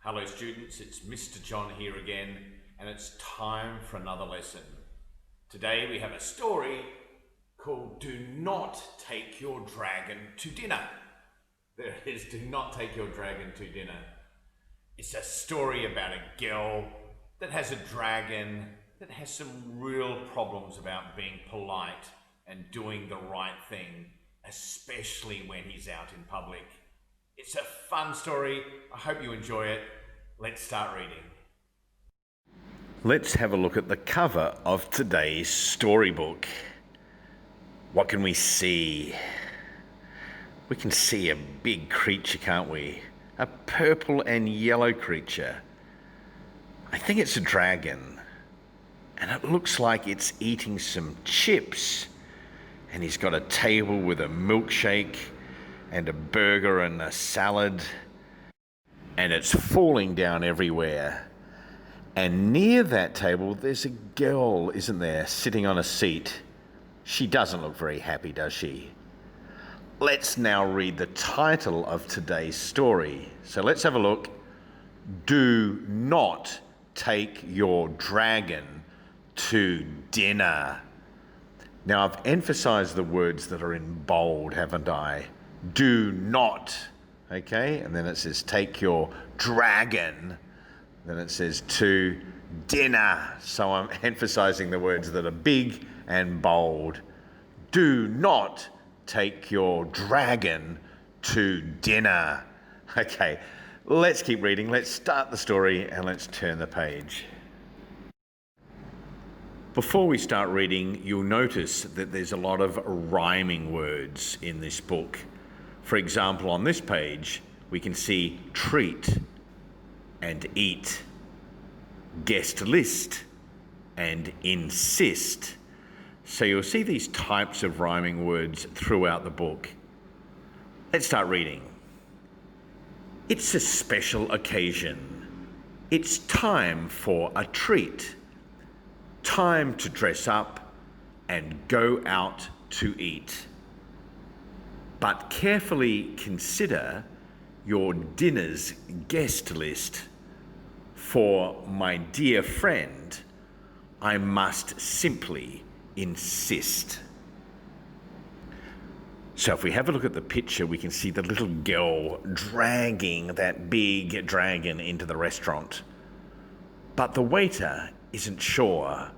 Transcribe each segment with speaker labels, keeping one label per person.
Speaker 1: Hello students, it's Mr. John here again, and it's time for another lesson. Today we have a story called Do Not Take Your Dragon to Dinner. There it is, Do Not Take Your Dragon to Dinner. It's a story about a girl that has a dragon that has some real problems about being polite and doing the right thing, especially when he's out in public. It's a fun story. I hope you enjoy it. Let's start reading. Let's have a look at the cover of today's storybook. What can we see? We can see a big creature, can't we? A purple and yellow creature. I think it's a dragon. And it looks like it's eating some chips. And he's got a table with a milkshake and a burger and a salad, and it's falling down everywhere. And near that table, there's a girl, isn't there, sitting on a seat. She doesn't look very happy, does she? Let's now read the title of today's story. So let's have a look. Do not take your dragon to dinner. Now, I've emphasized the words that are in bold, haven't I? Do not, okay? And then it says take your dragon. Then it says to dinner. So I'm emphasizing the words that are big and bold. Do not take your dragon to dinner. Okay, let's keep reading. Let's start the story and let's turn the page. Before we start reading, you'll notice that there's a lot of rhyming words in this book. For example, on this page, we can see treat and eat, guest list and insist. So you'll see these types of rhyming words throughout the book. Let's start reading. It's a special occasion. It's time for a treat. Time to dress up and go out to eat. But carefully consider your dinner's guest list. For my dear friend, I must simply insist. So if we have a look at the picture, we can see the little girl dragging that big dragon into the restaurant. But the waiter isn't sure.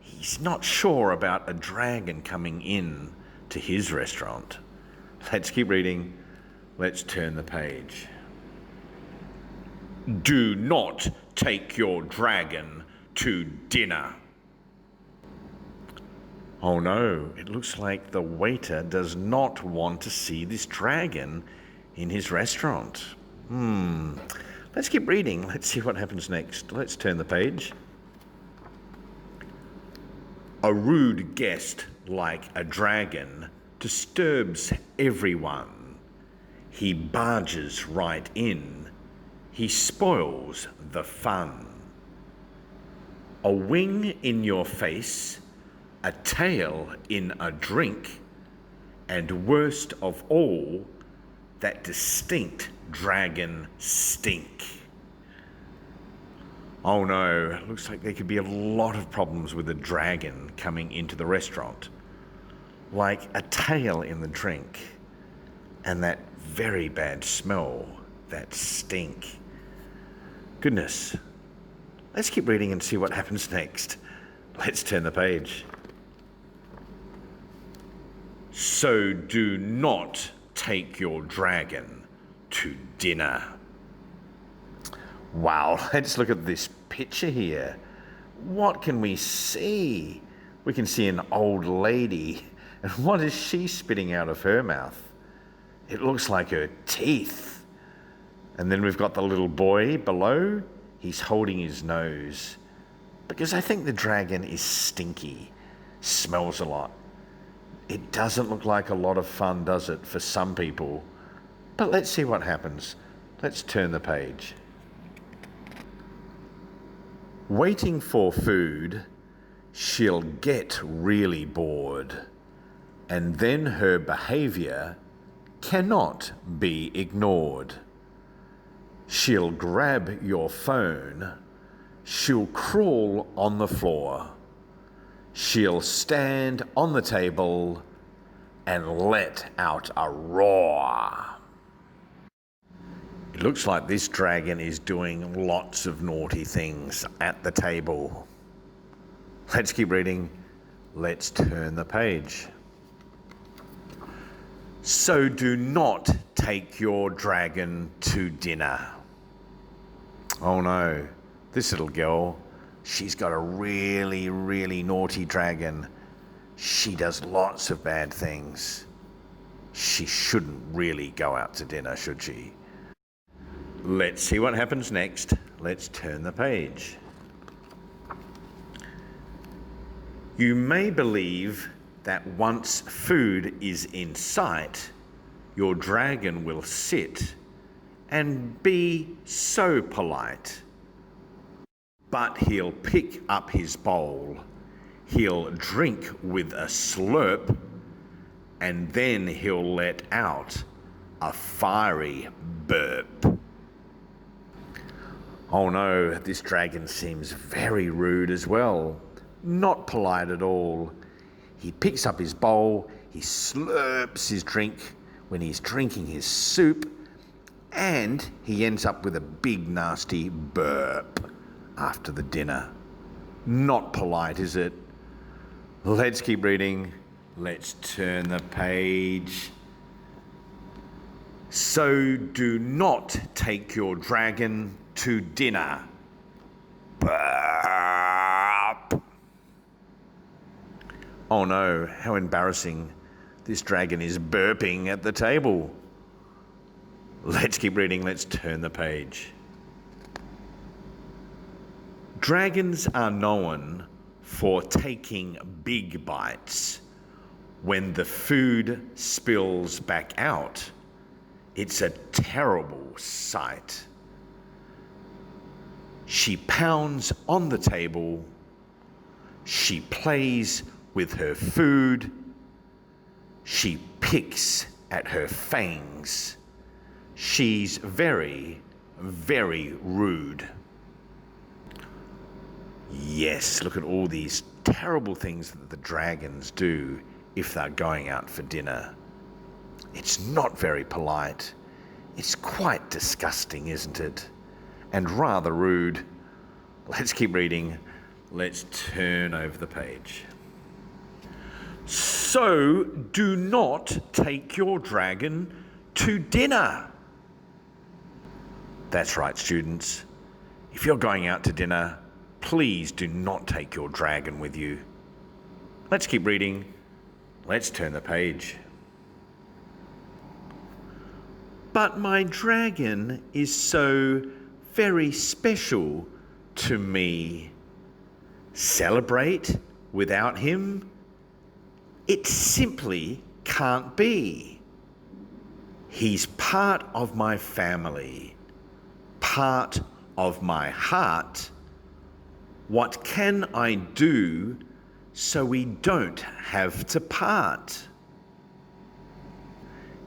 Speaker 1: He's not sure about a dragon coming in to his restaurant. Let's keep reading. Let's turn the page. Do not take your dragon to dinner. Oh no, it looks like the waiter does not want to see this dragon in his restaurant. Let's keep reading. Let's see what happens next. Let's turn the page. A rude guest like a dragon disturbs everyone. He barges right in. He spoils the fun. A wing in your face, a tail in a drink, and worst of all, that distinct dragon stink. Oh no, looks like there could be a lot of problems with a dragon coming into the restaurant. Like a tail in the drink, and that very bad smell, that stink. Goodness. Let's keep reading and see what happens next. Let's turn the page. So do not take your dragon to dinner. Wow, let's look at this picture here. What can we see? We can see an old lady. And what is she spitting out of her mouth? It looks like her teeth. And then we've got the little boy below. He's holding his nose. Because I think the dragon is stinky. Smells a lot. It doesn't look like a lot of fun, does it, for some people? But let's see what happens. Let's turn the page. Waiting for food, she'll get really bored. And then her behavior cannot be ignored. She'll grab your phone. She'll crawl on the floor. She'll stand on the table and let out a roar. It looks like this dragon is doing lots of naughty things at the table. Let's keep reading. Let's turn the page. So do not take your dragon to dinner. Oh no, this little girl, she's got a really, really naughty dragon. She does lots of bad things. She shouldn't really go out to dinner, should she? Let's see what happens next. Let's turn the page. You may believe that once food is in sight, your dragon will sit and be so polite. But he'll pick up his bowl, he'll drink with a slurp, and then he'll let out a fiery burp. Oh no, this dragon seems very rude as well. Not polite at all. He picks up his bowl, he slurps his drink when he's drinking his soup, and he ends up with a big nasty burp after the dinner. Not polite, is it? Let's keep reading. Let's turn the page. So do not take your dragon to dinner. Burp. Oh no, how embarrassing. This dragon is burping at the table. Let's keep reading. Let's turn the page. Dragons are known for taking big bites. When the food spills back out, it's a terrible sight. She pounds on the table. She plays with her food. She picks at her fangs. She's very, very rude. Yes, look at all these terrible things that the dragons do if they're going out for dinner. It's not very polite. It's quite disgusting, isn't it? And rather rude. Let's keep reading. Let's turn over the page. So do not take your dragon to dinner. That's right, students. If you're going out to dinner, please do not take your dragon with you. Let's keep reading. Let's turn the page. But my dragon is so very special to me. Celebrate without him? It simply can't be. He's part of my family, part of my heart. What can I do so we don't have to part?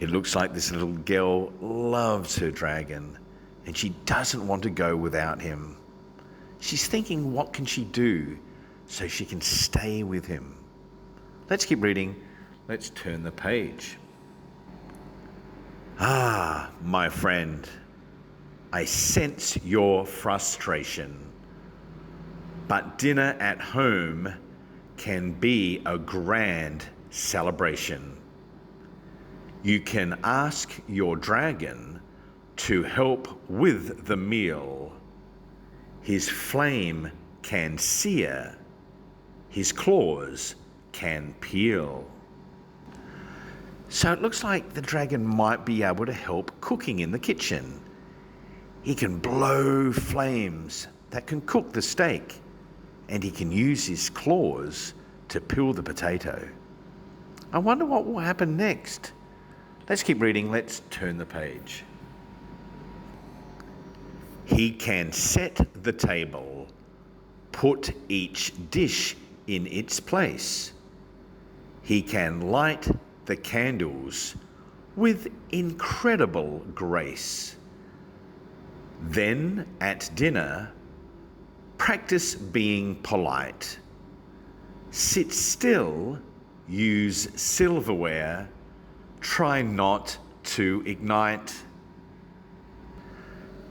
Speaker 1: It looks like this little girl loves her dragon and she doesn't want to go without him. She's thinking, what can she do so she can stay with him? Let's keep reading. Let's turn the page. Ah, my friend, I sense your frustration, but dinner at home can be a grand celebration. You can ask your dragon to help with the meal. His flame can sear, his claws can peel. So it looks like the dragon might be able to help cooking in the kitchen. He can blow flames that can cook the steak, and he can use his claws to peel the potato. I wonder what will happen next. Let's keep reading. Let's turn the page. He can set the table, put each dish in its place. He can light the candles with incredible grace. Then at dinner, practice being polite. Sit still, use silverware, try not to ignite.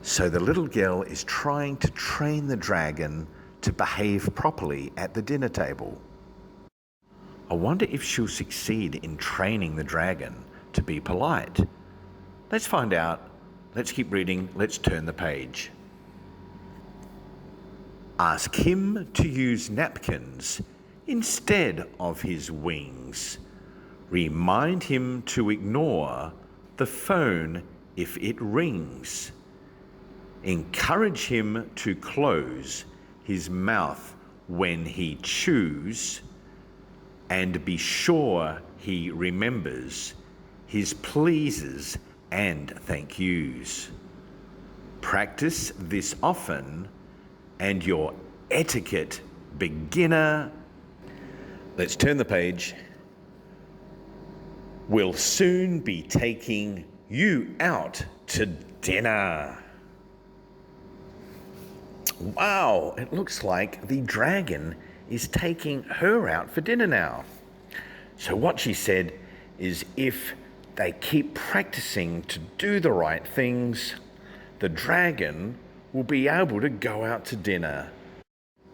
Speaker 1: So the little girl is trying to train the dragon to behave properly at the dinner table. I wonder if she'll succeed in training the dragon to be polite. Let's find out. Let's keep reading. Let's turn the page. Ask him to use napkins instead of his wings. Remind him to ignore the phone if it rings. Encourage him to close his mouth when he chews, and be sure he remembers his pleases and thank yous. Practice this often, and your etiquette beginner, let's turn the page, will soon be taking you out to dinner. Wow, it looks like the dragon is taking her out for dinner now. So what she said is if they keep practicing to do the right things, the dragon will be able to go out to dinner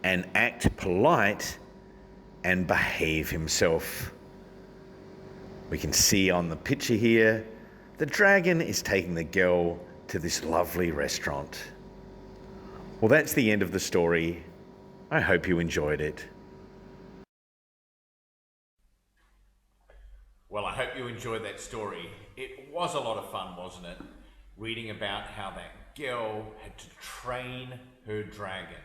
Speaker 1: and act polite and behave himself. We can see on the picture here, the dragon is taking the girl to this lovely restaurant. Well, that's the end of the story. I hope you enjoyed it. Well, I hope you enjoyed that story. It was a lot of fun, wasn't it? Reading about how that girl had to train her dragon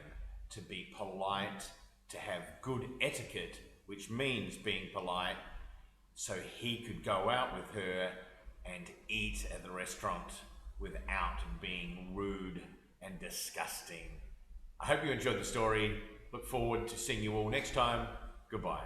Speaker 1: to be polite, to have good etiquette, which means being polite, so he could go out with her and eat at the restaurant without being rude and disgusting. I hope you enjoyed the story. Look forward to seeing you all next time. Goodbye.